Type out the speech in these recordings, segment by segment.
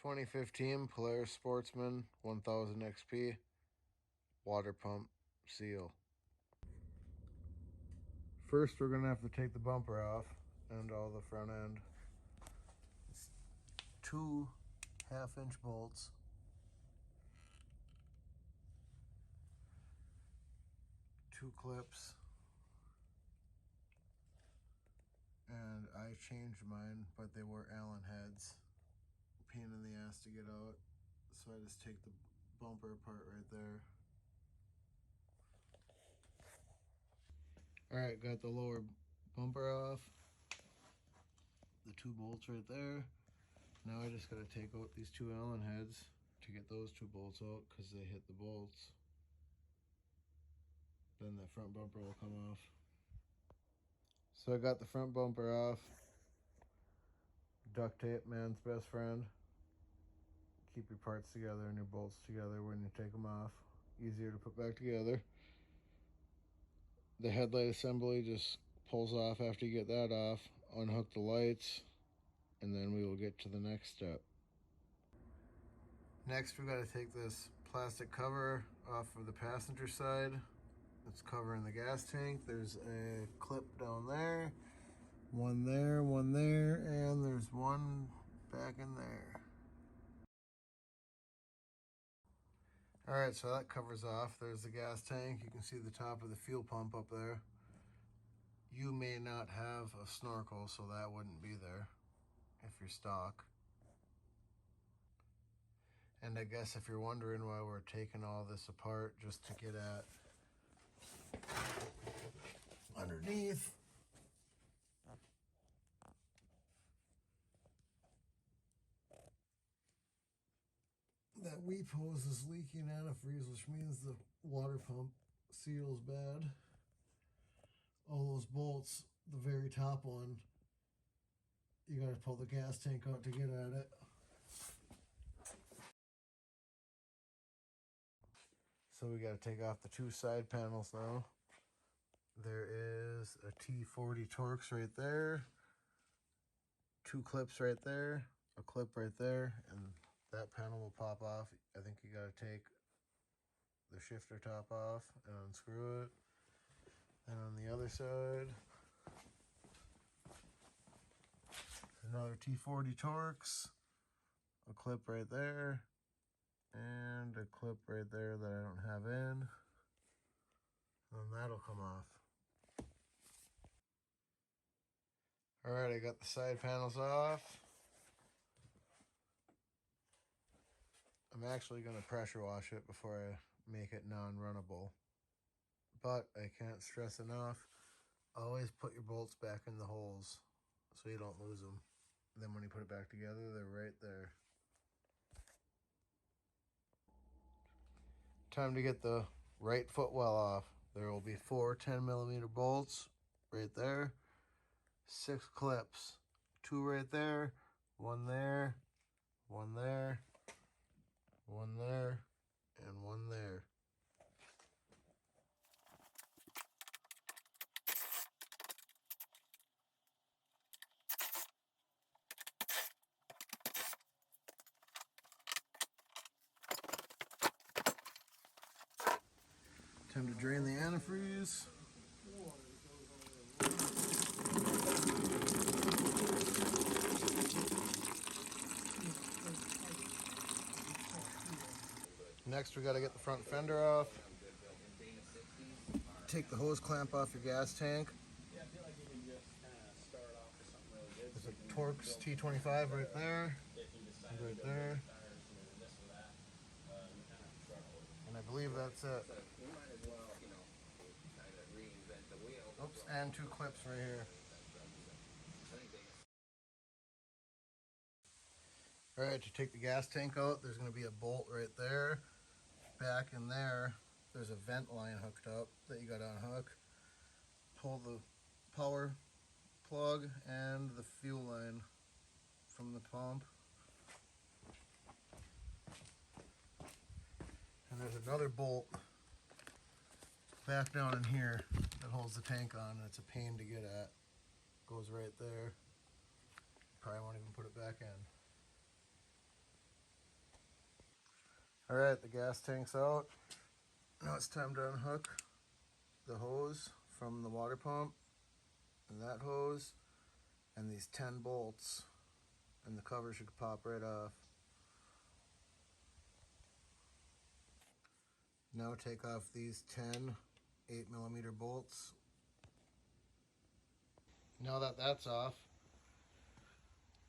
2015 Polaris Sportsman 1000 XP water pump seal. First, we're gonna have to take the bumper off and all the front end. It's 2 half-inch bolts. Two clips. And I changed mine, but they were Allen heads. Pain in the ass to get out. So I just take the bumper apart right there. Alright, got the lower bumper off. The 2 bolts right there. Now I just gotta take out these 2 Allen heads to get those 2 bolts out because they hit the bolts. Then the front bumper will come off. So I got the front bumper off. Duct tape, man's best friend. Keep your parts together and your bolts together when you take them off. Easier to put back together. The headlight assembly just pulls off after you get that off. Unhook the lights, and then we will get to the next step. Next, we got to take this plastic cover off of the passenger side. It's covering the gas tank. There's a clip down there, one there, and there's one back in there. All right, so that covers off. There's the gas tank. You can see the top of the fuel pump up there. You may not have a snorkel, so that wouldn't be there if you're stock. And I guess if you're wondering why we're taking all this apart just to get at underneath, that weep hose is leaking antifreeze, which means the water pump seal's bad. All those bolts, the very top one, you gotta pull the gas tank out to get at it. So we gotta take off the 2 side panels now. There is a T40 Torx right there, 2 clips right there, a clip right there, and that panel will pop off. I think you gotta take the shifter top off and unscrew it. And on the other side, another T40 Torx, a clip right there, and a clip right there that I don't have in. And that'll come off. All right, I got the side panels off. I'm actually going to pressure wash it before I make it non-runnable. But I can't stress enough, always put your bolts back in the holes so you don't lose them. Then when you put it back together, they're right there. Time to get the right footwell off. There will be 4 10mm bolts right there, 6 clips, 2 right there, 1 there, 1 there, 1 there, and 1 there. Time to drain the antifreeze. Next, we got to get the front fender off. Take the hose clamp off your gas tank. There's a Torx T25 right there, and right there. And I believe that's it. Oops, and 2 clips right here. All right, to take the gas tank out, there's going to be a bolt right there. Back in there, there's a vent line hooked up that you got to unhook. Pull the power plug and the fuel line from the pump. And there's another bolt back down in here that holds the tank on, and it's a pain to get at. Goes right there. Probably won't even put it back in. Alright, the gas tank's out. Now it's time to unhook the hose from the water pump and that hose and these 10 bolts, and the cover should pop right off. Now take off these 10 8mm bolts. Now that that's off,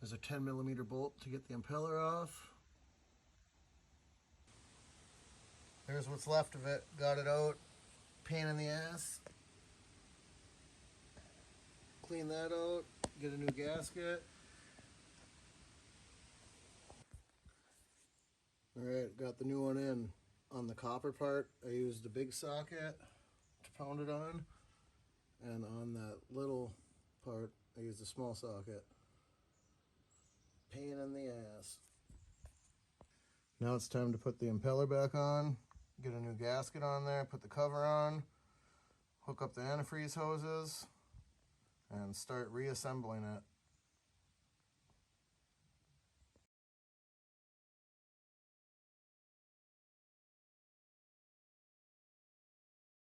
there's a 10mm bolt to get the impeller off. There's what's left of it. Got it out. Pain in the ass. Clean that out. Get a new gasket. Alright, got the new one in. On the copper part, I used a big socket to pound it on. And on that little part, I used a small socket. Pain in the ass. Now it's time to put the impeller back on. Get a new gasket on there, put the cover on, hook up the antifreeze hoses, and start reassembling it.